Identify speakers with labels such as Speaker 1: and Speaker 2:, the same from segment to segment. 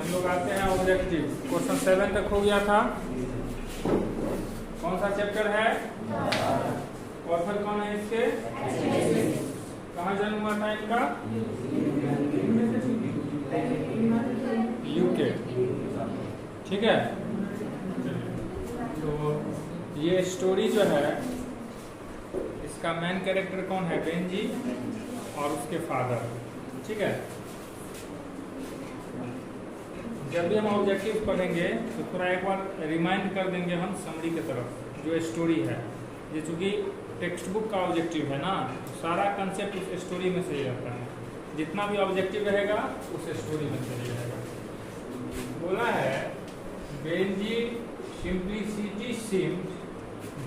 Speaker 1: हम लोग आते हैं ऑब्जेक्टिव। क्वेश्चन 7 तक हो गया था। कौन सा चैप्टर है? ऑथर कौन है इसके? कहाँ जन्म हुआ था इनका? यूके। ठीक है, तो ये स्टोरी जो है इसका मेन कैरेक्टर कौन है? बेंजी और उसके फादर। ठीक है, जब भी हम ऑब्जेक्टिव पढ़ेंगे तो थोड़ा एक बार रिमाइंड कर देंगे हम समरी की तरफ। जो स्टोरी है, ये चूंकि टेक्स्ट बुक का ऑब्जेक्टिव है ना, सारा कंसेप्ट उस स्टोरी में से ही रहता है। जितना भी ऑब्जेक्टिव रहेगा उस स्टोरी में से ही रहेगा। बोला है Benjy simplicity seemed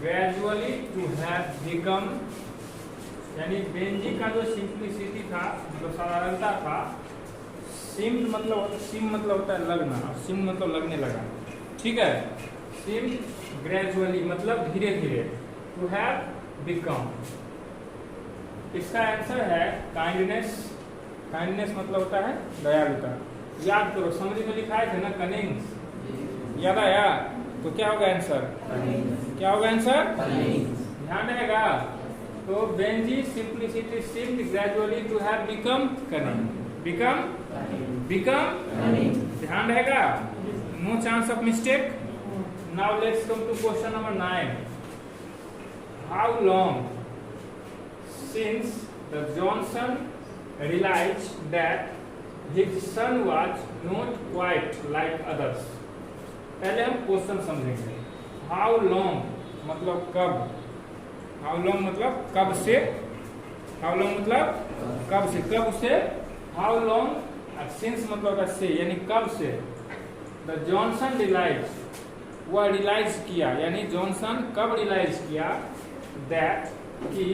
Speaker 1: gradually to have become, यानी बेंजी का जो सिंप्लिसिटी था, जो साधारणता था, सिम मतलब होता है लगना, और सिम मतलब लगने लगा। ठीक है, सिम ग्रेजुअली मतलब धीरे धीरे, टू हैव बिकम। इसका आंसर है काइंडनेस। काइंडनेस मतलब होता है दयालुता। याद करो, समरी में लिखा है ना कनिंग्स, याद आया? तो क्या होगा आंसर? क्या होगा आंसर? ध्यान रहेगा। तो Benjy simplicity seemed gradually to have become cunning. Become ध्यान रहेगा। No chance of mistake. Now let's come to question number 9। How long since the Johnson realized that his son was not quite like others। पहले हम question समझेंगे। How long मतलब कब, how long मतलब कब से, हाउ लॉन्ग मतलब कब से, कब से, हाउ लॉन्ग, सिंस मतलब से, यानी कब से। द जॉनसन रियलाइज, वह रियलाइज किया, यानी जॉनसन कब रियलाइज किया, दैट कि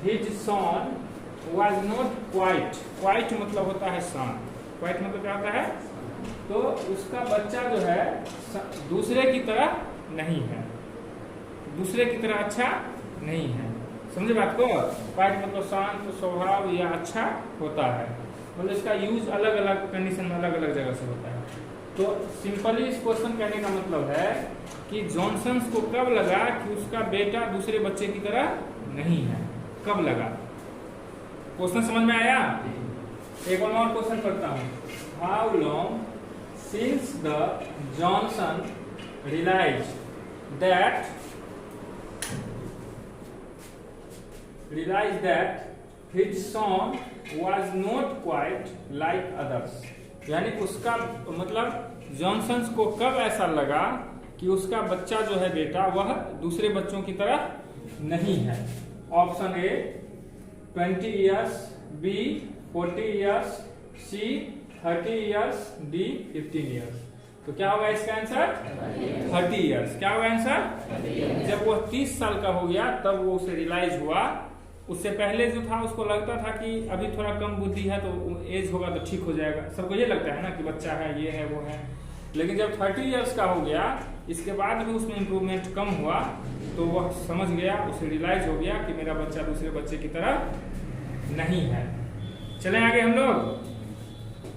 Speaker 1: his son was not quite, quite मतलब होता है सन, quite मतलब क्या होता है? तो उसका बच्चा जो है दूसरे की तरह नहीं है, दूसरे की तरह अच्छा नहीं है। समझे बात को? quite मतलब शांत स्वभाव या अच्छा होता है, मतलब इसका यूज अलग अलग कंडीशन में अलग अलग जगह से होता है। तो सिंपली इस क्वेश्चन कहने का मतलब है कि जॉनसन को कब लगा कि उसका बेटा दूसरे बच्चे की तरह नहीं है, कब लगा? क्वेश्चन समझ में आया? एक और क्वेश्चन करता हूं। How long since the Johnson realize that his son was not quite like others, यानी उसका मतलब जॉनसन को कब ऐसा लगा कि उसका बच्चा जो है बेटा, वह दूसरे बच्चों की तरह नहीं है। Option A 20 years, B 40 years, C 30 years, D 15 years। तो क्या होगा इसका आंसर? 30 years। क्या होगा आंसर? जब वो 30 साल का हो गया तब वो उसे रियलाइज हुआ। उससे पहले जो था उसको लगता था कि अभी थोड़ा कम बुद्धि है, तो एज होगा तो ठीक हो जाएगा। सबको ये लगता है ना कि बच्चा है, ये है, वो है। लेकिन जब 30 years का हो गया, इसके बाद भी उसमें इम्प्रूवमेंट कम हुआ, तो वह समझ गया, उसे रियलाइज हो गया कि मेरा बच्चा दूसरे बच्चे की तरह नहीं है। चलें आगे हम लोग।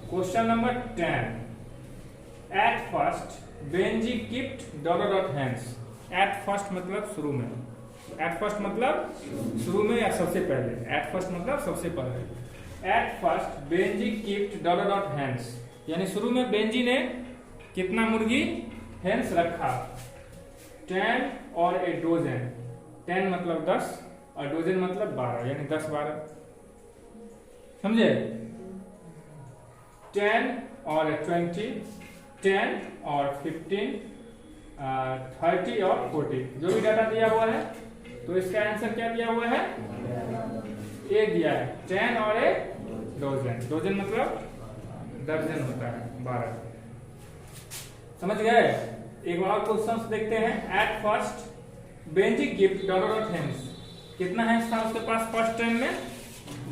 Speaker 1: Question number 10। At first Benjy kept dot hands. At first मतलब शुरू में, एट फर्स्ट मतलब शुरू में या सबसे पहले, एट फर्स्ट मतलब सबसे पहले। At first Benjy kept dot hands, यानी शुरू में बेंजी ने कितना मुर्गी हेंस रखा? 10 और ए डोजन। 10 मतलब 10 और डोजन मतलब 12, यानी 10-12। समझे? 10 और 20, 10 और 15, 30 और 40, जो भी डाटा दिया हुआ है। तो इसका आंसर क्या दिया हुआ है? ए दिया है, 10 और ए डोजन। डोजन मतलब दर्जन होता है, 12। समझ गए? एक और क्वेश्चन देखते हैं। Eight first Benji gift dot hands, कितना हैंड्स था उसके पास फर्स्ट टाइम में?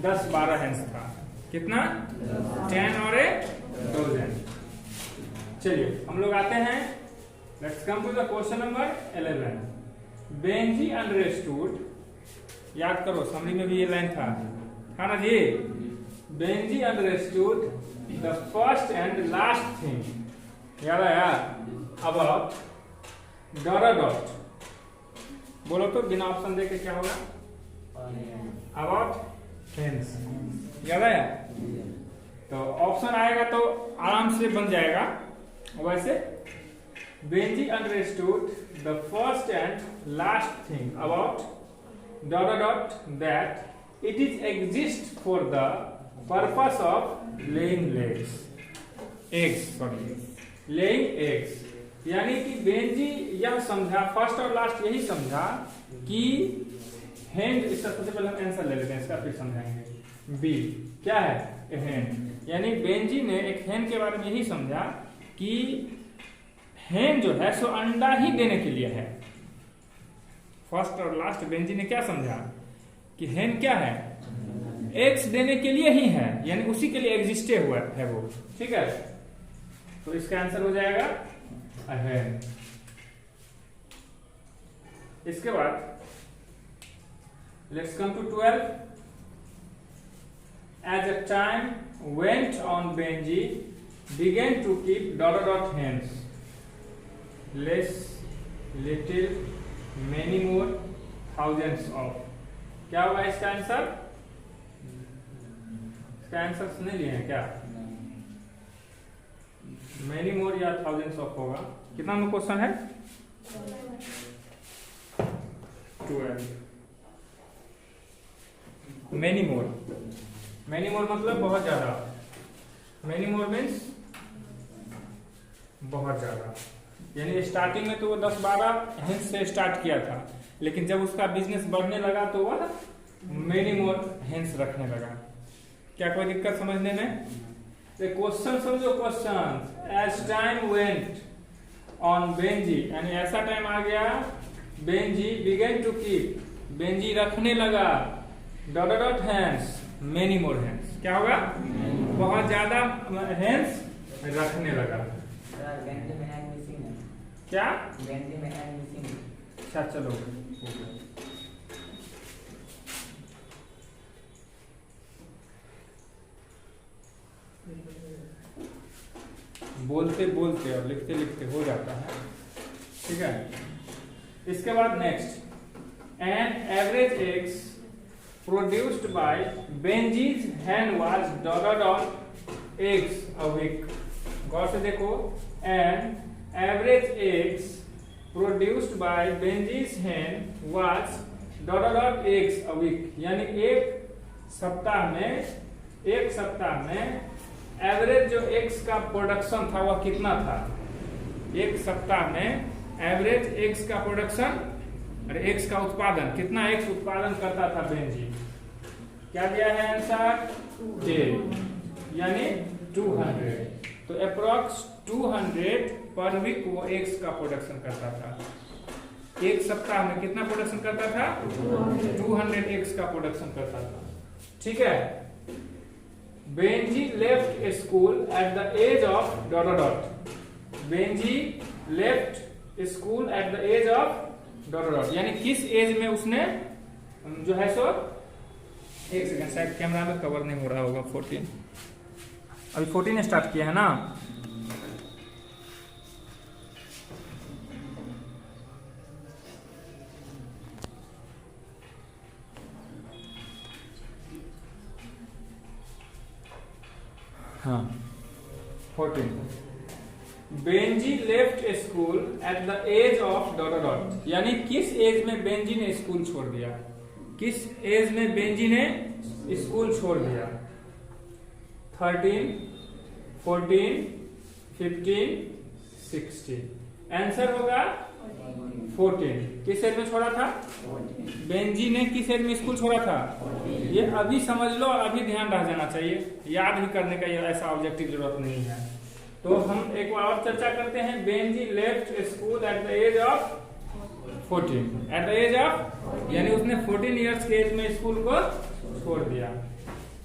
Speaker 1: 10-12 हैंड्स था। कितना? 10 और ए डोजन। चलिए हम लोग आते हैं। Let's come to the question number 11। Benjy understood, याद करो समरी में भी ये लाइन था ना जी। Benjy understood the first and last thing याद आया? अबाउट डॉट डॉट, बोलो तो बिना ऑप्शन दे के क्या होगा? About hence. याद आया? तो ऑप्शन आएगा तो आराम से बन जाएगा। वैसे Benji understood the first and last thing about dot dot that it is exist for the purpose of laying eggs. यानी कि बेंजी यह समझा, फर्स्ट और लास्ट यही समझा कि हैंड, इसका सबसे पहले हम आंसर ले लेते हैं इसका, फिर समझाएंगे। बी क्या है? हैंड। यानी बेंजी ने एक हैंड के बारे में यही समझा कि हैंड जो है सो अंडा ही देने के लिए है। फर्स्ट और लास्ट बेंजी ने क्या समझा कि हैंड क्या है? एग्स देने के लिए ही है, यानी उसी के लिए एग्जिस्टे हुआ है वो। ठीक है, तो इसका आंसर हो जाएगा हैंड। इसके बाद let's come to 12। As a time went on Benjy began to keep dot dot hens, less, little, many more, thousands of। क्या होगा इसका आंसर? इसका आंसर नहीं लिए हैं क्या? मेनी मोर या थाउजेंड्स ऑफ होगा। कितना में क्वेश्चन है? 12। मेनी मोर, मेनी मोर मतलब बहुत ज्यादा। मेनी मोर मीन्स बहुत ज्यादा। यानी स्टार्टिंग में तो वो 10-12 हेंस से स्टार्ट किया था, लेकिन जब उसका बिजनेस बढ़ने लगा तो वह मेनी मोर हेंस रखने लगा। क्या कोई दिक्कत समझने में? क्वेश्चन समझो, question. As time went on Benjy, यानी ऐसा टाइम आ गया Benjy began to keep, Benjy रखने लगा dot dot hens, many more hens. क्या होगा? बहुत ज्यादा हेंस रखने लगा। क्या? अच्छा चलो, बोलते बोलते और लिखते लिखते हो जाता है। ठीक है, इसके बाद next, an average eggs produced by Benjy's hen was dot eggs a week। गौर से देखो, an average eggs produced by Benjy's hen was dot eggs a week। यानी एक सप्ताह में एवरेज जो एग्स का प्रोडक्शन था वह कितना था? एक सप्ताह में एवरेज एग्स का प्रोडक्शन, अरे एग्स का उत्पादन, कितना एग्स उत्पादन करता था बेंजी? क्या दिया है आंसर? 10, यानी 200। तो अप्रोक्स 200 पर वीक वो एग्स का प्रोडक्शन करता था। एक सप्ताह में कितना प्रोडक्शन करता था? 200 एग्स का प्रोडक्शन करता था। ठीक है, Benjy left school at the age of dot dot. Benjy left school at the age of dot dot, यानी किस एज में उसने जो है सो, एक सेकंड, शायद कैमरा में कवर नहीं हो रहा होगा। 14, अभी 14 स्टार्ट किया है ना। हाँ, 14। Benjy left school at the age of dot dot, यानी किस एज में बेंजी ने स्कूल छोड़ दिया? किस एज में बेंजी ने स्कूल छोड़ दिया? 13, 14, 15, 16। आंसर होगा 14। किस एज में छोड़ा था? बेंजी ने किस एज में स्कूल छोड़ा था? ये अभी समझ लो, अभी ध्यान रह जाना चाहिए, याद भी करने का ये ऐसा ऑब्जेक्टिव जरूरत नहीं है। तो हम एक बार और चर्चा करते हैं। Benjy left school at the age of 14, at the age of, यानी उसने 14 इयर्स के एज में स्कूल को छोड़ दिया।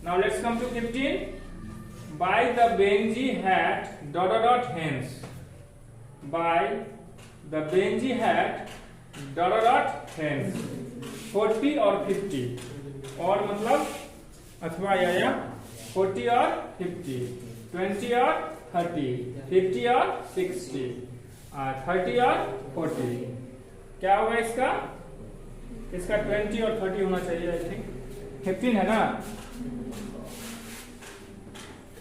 Speaker 1: Now let's come to 15। By the Benjy had dot dot hens, by the Benjy had dot dot hens. 40 और 50, और मतलब अथवा या 40 और 50, 20 और 30, 50 और 60, 30 और 40। क्या होगा इसका? इसका 20 और 30 होना चाहिए, आई थिंक 15 है ना,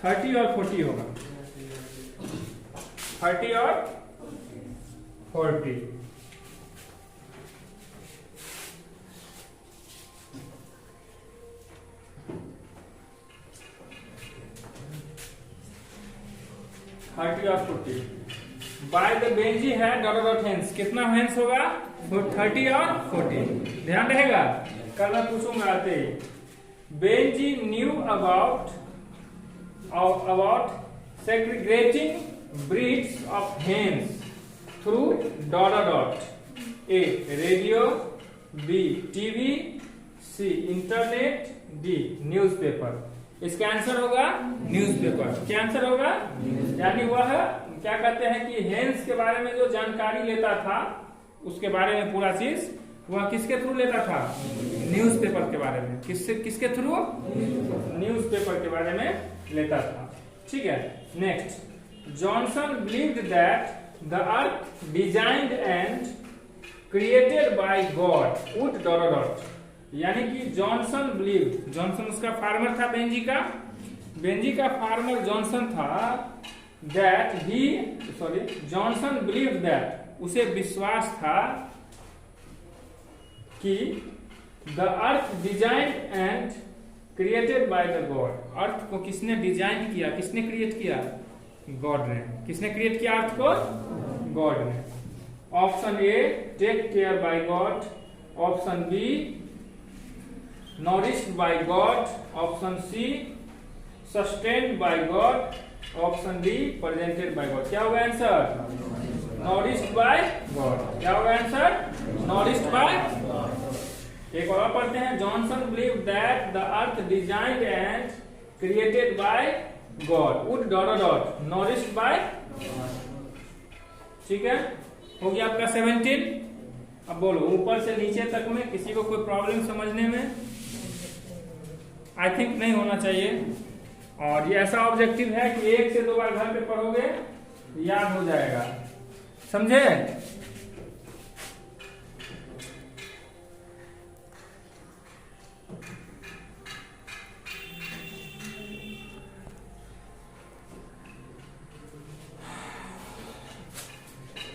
Speaker 1: 30 और 40 होगा, 30 और 40। बाय द बेंजी है डॉट हेंस, कितना हेंस होगा? 30 और 40। ध्यान रहेगा, कल मैं पूछूंगा आते ही। Benjy knew about segregating breeds of hens through dot A radio, B TV, C internet, D newspaper. इसका आंसर होगा न्यूज़पेपर। क्या आंसर होगा? यानी वह क्या कहते हैं कि हेंस के बारे में जो जानकारी लेता था, उसके बारे में पूरा चीज वह किसके थ्रू लेता था? न्यूज़पेपर के बारे में। किसके थ्रू? न्यूज़पेपर के बारे में लेता था। ठीक है, next, Johnson believed that the earth designed and created by God would dot. यानी कि जॉनसन बिलीव, जॉनसन उसका फार्मर था, बेंजी का फार्मर जॉनसन था, जॉनसन बिलीव दैट, उसे विश्वास था कि the earth designed and created by the God. Earth को किसने डिजाइन किया, किसने क्रिएट किया? गॉड ने। किसने क्रिएट किया अर्थ को? गॉड ने। Option A take care by God, option B nourished by God, option C sustained by God, option D presented by God। क्या होगा आंसर? nourished by God। क्या होगा आंसर? nourished by God। एक और पढ़ते हैं, Johnson believe that the earth designed and created by God would dot nourished by। ठीक है, हो गया आपका 17। अब बोलो ऊपर से नीचे तक में किसी को कोई प्रॉब्लम समझने में? आई थिंक नहीं होना चाहिए। और ये ऐसा ऑब्जेक्टिव है कि 1 से 2 बार घर पे पढ़ोगे याद हो जाएगा, समझे?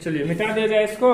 Speaker 1: चलिए मिटा दिया जाए इसको।